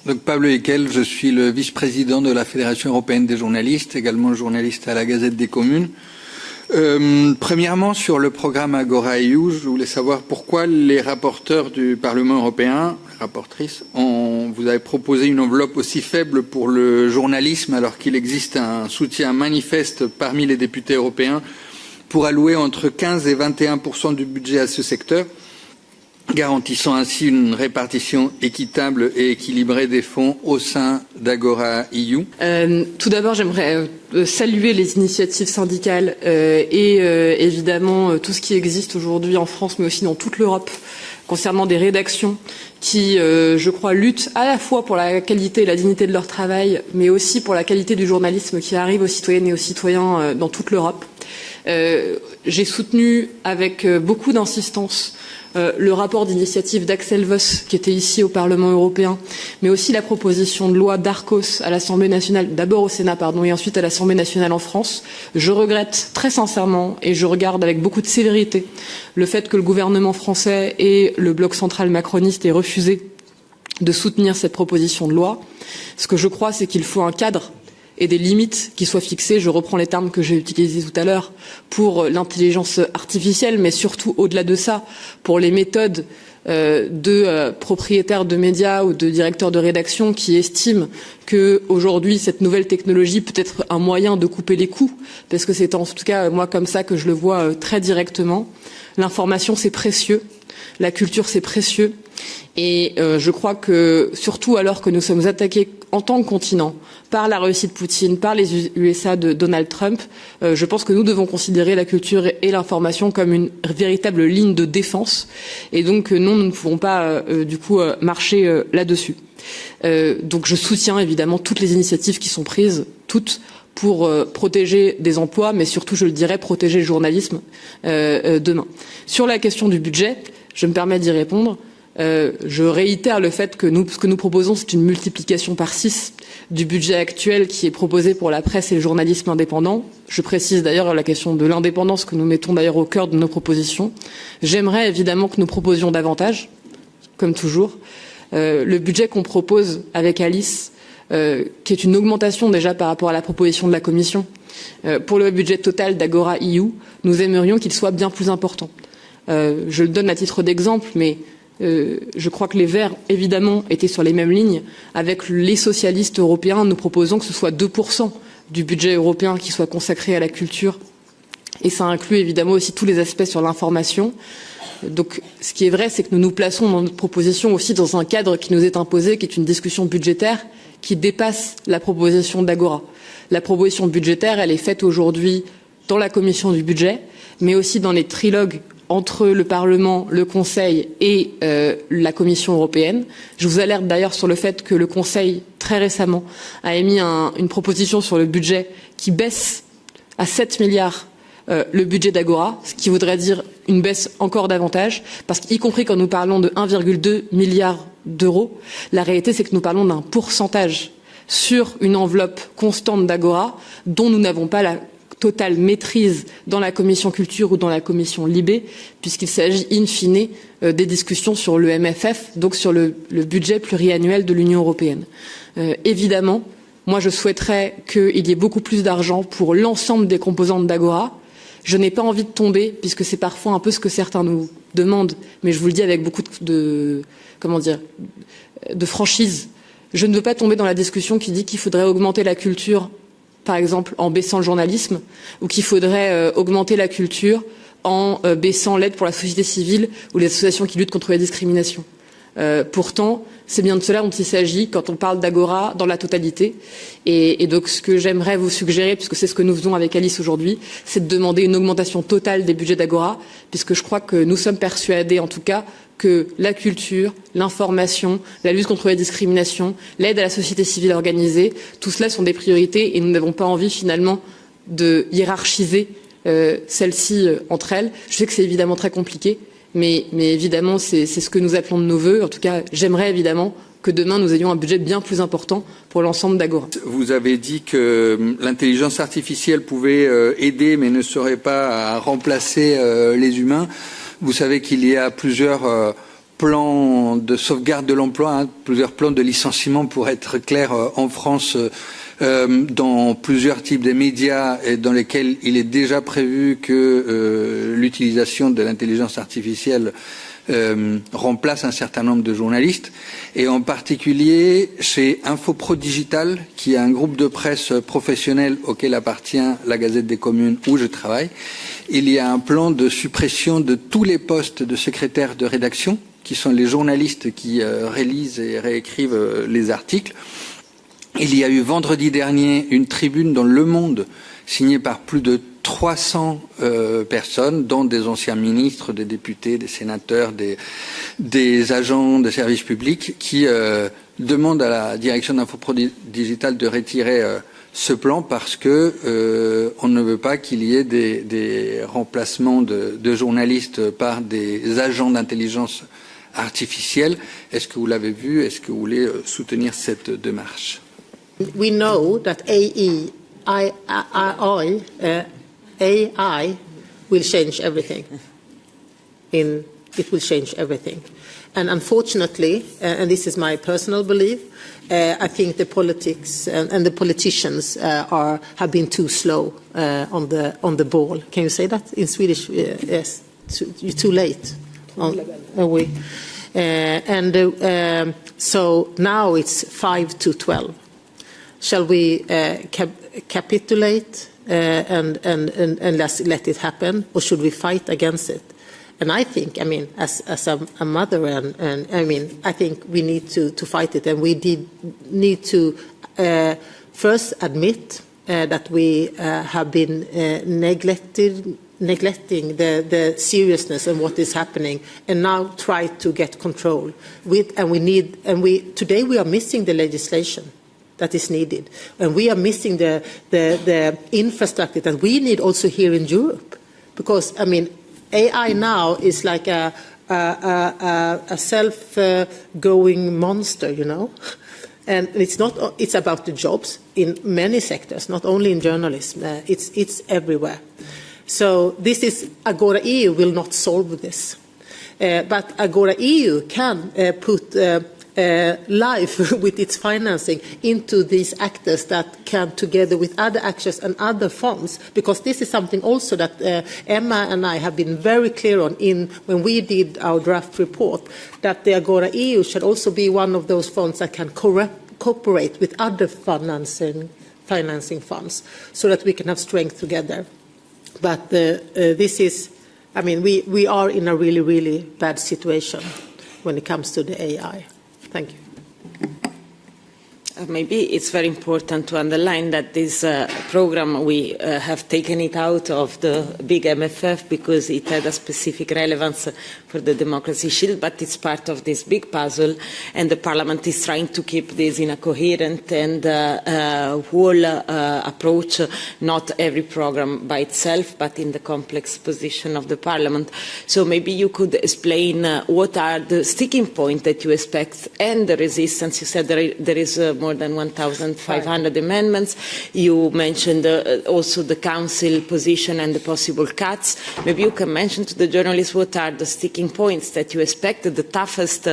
Donc Pablo Aiquel, je suis le vice-président de la Fédération européenne des journalistes, également journaliste à la Gazette des communes. Premièrement, sur le programme AgoraEU, je voulais savoir pourquoi les rapporteurs du Parlement européen, les rapportrices, vous avez proposé une enveloppe aussi faible pour le journalisme alors qu'il existe un soutien manifeste parmi les députés européens pour allouer entre 15 et 21% du budget à ce secteur, garantissant ainsi une répartition équitable et équilibrée des fonds au sein d'AgoraEU. Tout d'abord, j'aimerais saluer les initiatives syndicales et évidemment tout ce qui existe aujourd'hui en France, mais aussi dans toute l'Europe, concernant des rédactions qui, je crois, luttent à la fois pour la qualité et la dignité de leur travail, mais aussi pour la qualité du journalisme qui arrive aux citoyennes et aux citoyens dans toute l'Europe. J'ai soutenu avec beaucoup d'insistance le rapport d'initiative d'Axel Voss qui était ici au Parlement européen, mais aussi la proposition de loi d'Arcos à l'Assemblée nationale, d'abord au Sénat, et ensuite à l'Assemblée nationale en France. Je regrette très sincèrement et je regarde avec beaucoup de sévérité le fait que le gouvernement français et le bloc central macroniste aient refusé de soutenir cette proposition de loi. Ce que je crois, c'est qu'il faut un cadre et des limites qui soient fixées, je reprends les termes que j'ai utilisés tout à l'heure, pour l'intelligence artificielle, mais surtout au-delà de ça, pour les méthodes de propriétaires de médias ou de directeurs de rédaction qui estiment que aujourd'hui cette nouvelle technologie peut être un moyen de couper les coûts, parce que c'est en tout cas moi comme ça que je le vois très directement. L'information c'est précieux, la culture c'est précieux, et je crois que surtout alors que nous sommes attaqués en tant que continent par la Russie de Poutine, par les USA de Donald Trump, je pense que nous devons considérer la culture et l'information comme une véritable ligne de défense. Et donc non, nous ne pouvons pas marcher là-dessus. Donc je soutiens évidemment toutes les initiatives qui sont prises, toutes pour protéger des emplois, mais surtout, je le dirais, protéger le journalisme demain. Sur la question du budget, je me permets d'y répondre. Je réitère le fait que ce que nous proposons, c'est une multiplication par 6 du budget actuel qui est proposé pour la presse et le journalisme indépendant. Je précise d'ailleurs la question de l'indépendance que nous mettons d'ailleurs au cœur de nos propositions. J'aimerais évidemment que nous proposions davantage, comme toujours. Le budget qu'on propose avec Alice, qui est une augmentation déjà par rapport à la proposition de la Commission, pour le budget total d'AgoraEU, nous aimerions qu'il soit bien plus important. Je le donne à titre d'exemple, mais je crois que les Verts, évidemment, étaient sur les mêmes lignes. Avec les socialistes européens, nous proposons que ce soit 2% du budget européen qui soit consacré à la culture. Et ça inclut évidemment aussi tous les aspects sur l'information. Donc, ce qui est vrai, c'est que nous nous plaçons dans notre proposition aussi dans un cadre qui nous est imposé, qui est une discussion budgétaire qui dépasse la proposition d'Agora. La proposition budgétaire, elle est faite aujourd'hui dans la commission du budget, mais aussi dans les trilogues entre le Parlement, le Conseil et la Commission européenne. Je vous alerte d'ailleurs sur le fait que le Conseil, très récemment, a émis une proposition sur le budget qui baisse à 7 milliards le budget d'Agora, ce qui voudrait dire une baisse encore davantage, parce qu'y compris quand nous parlons de 1,2 milliard d'euros, la réalité c'est que nous parlons d'un pourcentage sur une enveloppe constante d'Agora dont nous n'avons pas la totale maîtrise dans la commission culture ou dans la commission Libé, puisqu'il s'agit in fine des discussions sur le MFF, donc sur le budget pluriannuel de l'Union européenne. Évidemment, moi je souhaiterais qu'il y ait beaucoup plus d'argent pour l'ensemble des composantes d'Agora. Je n'ai pas envie de tomber, puisque c'est parfois un peu ce que certains nous demandent, mais je vous le dis avec beaucoup de franchise. Je ne veux pas tomber dans la discussion qui dit qu'il faudrait augmenter la culture, par exemple en baissant le journalisme, ou qu'il faudrait augmenter la culture en baissant l'aide pour la société civile ou les associations qui luttent contre la discrimination. Pourtant, c'est bien de cela dont il s'agit quand on parle d'Agora dans la totalité. Et donc ce que j'aimerais vous suggérer, puisque c'est ce que nous faisons avec Alice aujourd'hui, c'est de demander une augmentation totale des budgets d'Agora, puisque je crois que nous sommes persuadés en tout cas que la culture, l'information, la lutte contre la discrimination, l'aide à la société civile organisée, tout cela sont des priorités et nous n'avons pas envie finalement de hiérarchiser celles-ci entre elles. Je sais que c'est évidemment très compliqué, mais évidemment c'est ce que nous appelons de nos vœux. En tout cas, j'aimerais évidemment que demain nous ayons un budget bien plus important pour l'ensemble d'Agora. Vous avez dit que l'intelligence artificielle pouvait aider mais ne saurait pas remplacer les humains. Vous savez qu'il y a plusieurs plan de sauvegarde de l'emploi, plusieurs plans de licenciement pour être clair en France dans plusieurs types de médias et dans lesquels il est déjà prévu que l'utilisation de l'intelligence artificielle remplace un certain nombre de journalistes, et en particulier chez Infopro Digital, qui est un groupe de presse professionnel auquel appartient la Gazette des Communes où je travaille. Il y a un plan de suppression de tous les postes de secrétaire de rédaction, qui sont les journalistes qui rélisent et réécrivent les articles. Il y a eu vendredi dernier une tribune dans Le Monde signée par plus de 300 personnes, dont des anciens ministres, des députés, des sénateurs, des agents de services publics, qui demandent à la direction d'Infopro Digital de retirer ce plan parce que on ne veut pas qu'il y ait des remplacements de journalistes par des agents d'intelligence artificielle. Est-ce que vous l'avez vu? Est-ce que vous voulez soutenir cette démarche? We know that AI will change everything. It will change everything. And unfortunately, and this is my personal belief, I think the politics and the politicians have been too slow on the ball. Can you say that in Swedish? Yes, you're too late. So now it's 5 to 12. Shall we capitulate and let it happen, or should we fight against it? And I think, I mean, as a mother, and I mean, I think we need to fight it, and we need to first admit that we have been neglecting the seriousness and what is happening, and now try to get control. Today we are missing the legislation that is needed, and we are missing the infrastructure that we need also here in Europe, because I mean, AI now is like a self-going monster, you know, and it's about the jobs in many sectors, not only in journalism. It's everywhere. So this is AgoraEU will not solve this, but AgoraEU can put life with its financing into these actors that can, together with other actors and other funds, because this is something also that Emma and I have been very clear on when we did our draft report, that the AgoraEU should also be one of those funds that can cooperate with other financing funds, so that we can have strength together. But this is, I mean, we are in a really, really bad situation when it comes to the AI. Thank you. Maybe it's very important to underline that this program, we have taken it out of the big MFF because it had a specific relevance for the democracy shield, but it's part of this big puzzle, and the Parliament is trying to keep this in a coherent and whole approach, not every program by itself, but in the complex position of the Parliament. So maybe you could explain what are the sticking points that you expect and the resistance. You said there is more than 1,500 amendments. You mentioned also the Council position and the possible cuts. Maybe you can mention to the journalists what are the sticking points that you expect, the toughest,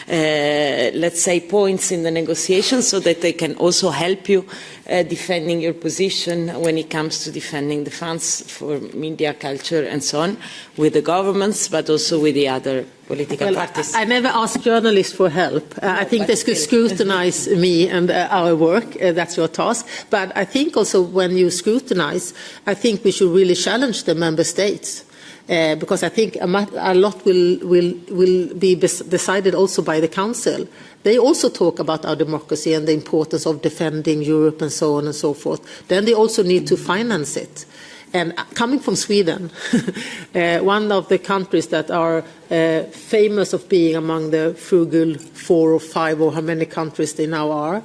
let's say, points in the negotiations, so that they can also help you defending your position when it comes to defending the funds for media, culture, and so on, with the governments, but also with the other political parties. I never ask journalists for help. I think they could scrutinize me and our work. That's your task. But I think also when you scrutinize, I think we should really challenge the member states. Because I think a lot will be decided also by the Council. They also talk about our democracy and the importance of defending Europe and so on and so forth. Then they also need to finance it. And coming from Sweden, one of the countries that are famous of being among the frugal 4 or 5 or how many countries they now are,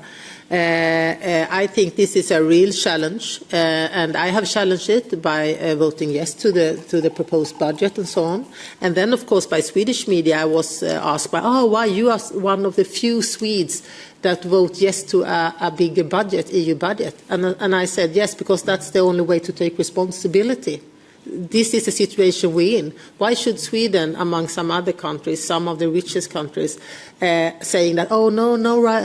I think this is a real challenge, and I have challenged it by voting yes to the proposed budget and so on. And then, of course, by Swedish media, I was asked why you are one of the few Swedes that vote yes to a bigger budget, EU budget. And I said yes, because that's the only way to take responsibility this is the situation we're in. Why should Sweden, among some other countries, some of the richest countries, saying that, oh, no,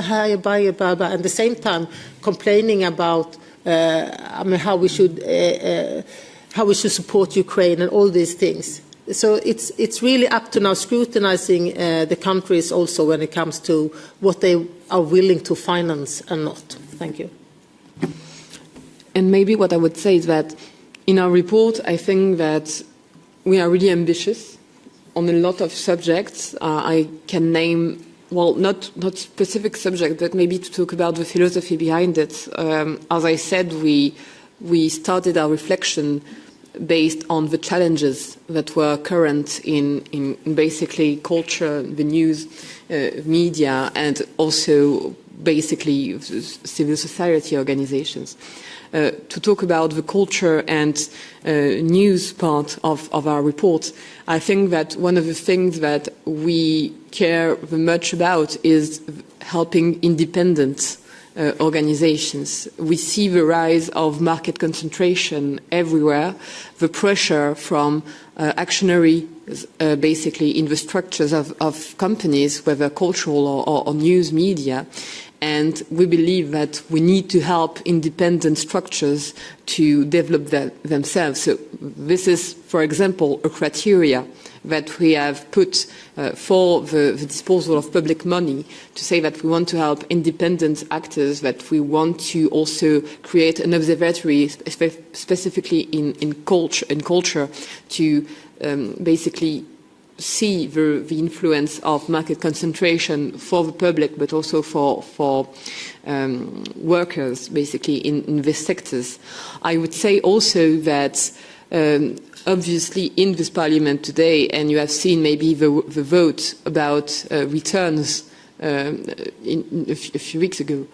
higher, and at the same time complaining about how we should support Ukraine and all these things. So it's really up to now scrutinizing the countries also when it comes to what they are willing to finance and not. Thank you. And maybe what I would say is that in our report, I think that we are really ambitious on a lot of subjects. I can name, well, not specific subjects, but maybe to talk about the philosophy behind it. As I said, we started our reflection based on the challenges that were current in basically culture, the news, media, and also basically civil society organizations. To talk about the culture and news part of our report, I think that one of the things that we care very much about is helping independent organizations. We see the rise of market concentration everywhere, the pressure from actionary basically in the structures of companies, whether cultural or news media. And we believe that we need to help independent structures to develop themselves. So this is, for example, a criteria that we have put for the disposal of public money to say that we want to help independent actors, that we want to also create an observatory specifically in culture to basically see the influence of market concentration for the public, but also for workers, basically, in these sectors. I would say also that obviously in this parliament today, and you have seen maybe the vote about returns a few weeks ago,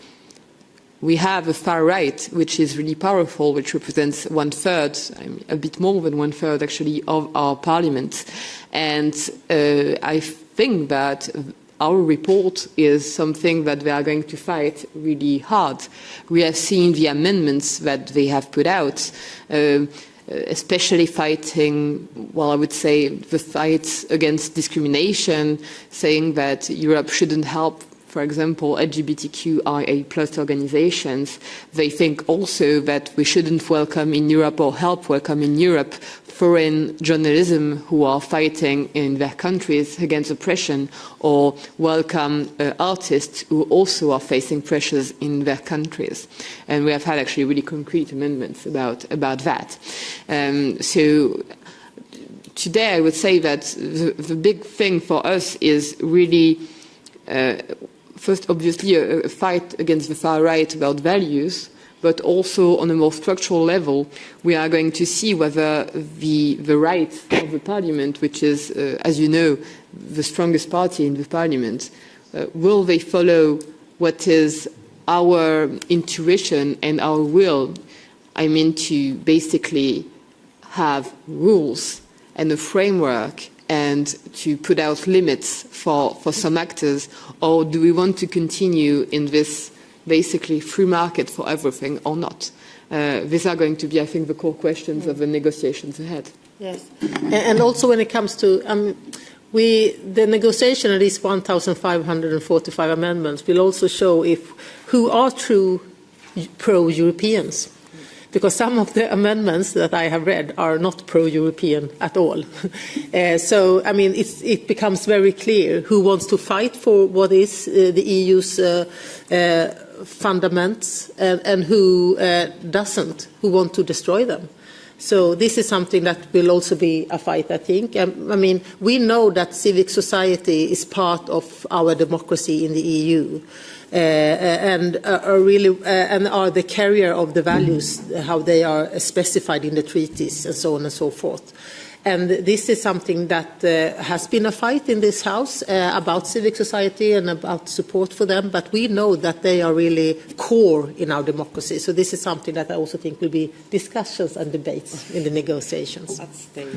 we have a far right, which is really powerful, which represents 1/3, a bit more than 1/3 actually, of our parliament. And I think that our report is something that they are going to fight really hard. We have seen the amendments that they have put out, especially fighting, well, I would say the fight against discrimination, saying that Europe shouldn't help, for example, LGBTQIA+ organizations. They think also that we shouldn't welcome in Europe or help welcome in Europe foreign journalism who are fighting in their countries against oppression, or welcome artists who also are facing pressures in their countries. And we have had actually really concrete amendments about that. So today I would say that the big thing for us is really first, obviously, a fight against the far right about values, but also on a more structural level, we are going to see whether the right of the parliament, which is, as you know, the strongest party in the parliament, will they follow what is our intuition and our will? I mean, to basically have rules and a framework and to put out limits for some actors, or do we want to continue in this basically free market for everything or not? These are going to be, I think, the core questions of the negotiations ahead. Yes, and also when it comes to the negotiation of these 1,545 amendments will also show who are true pro-Europeans. Because some of the amendments that I have read are not pro-European at all. So, I mean, it becomes very clear who wants to fight for what is the EU's fundamentals and who doesn't, who want to destroy them. So this is something that will also be a fight, I think. I mean, we know that civic society is part of our democracy in the EU. And are the carrier of the values, how they are specified in the treaties and so on and so forth. And this is something that has been a fight in this House about civic society and about support for them, but we know that they are really core in our democracy. So this is something that I also think will be discussions and debates in the negotiations. At stake.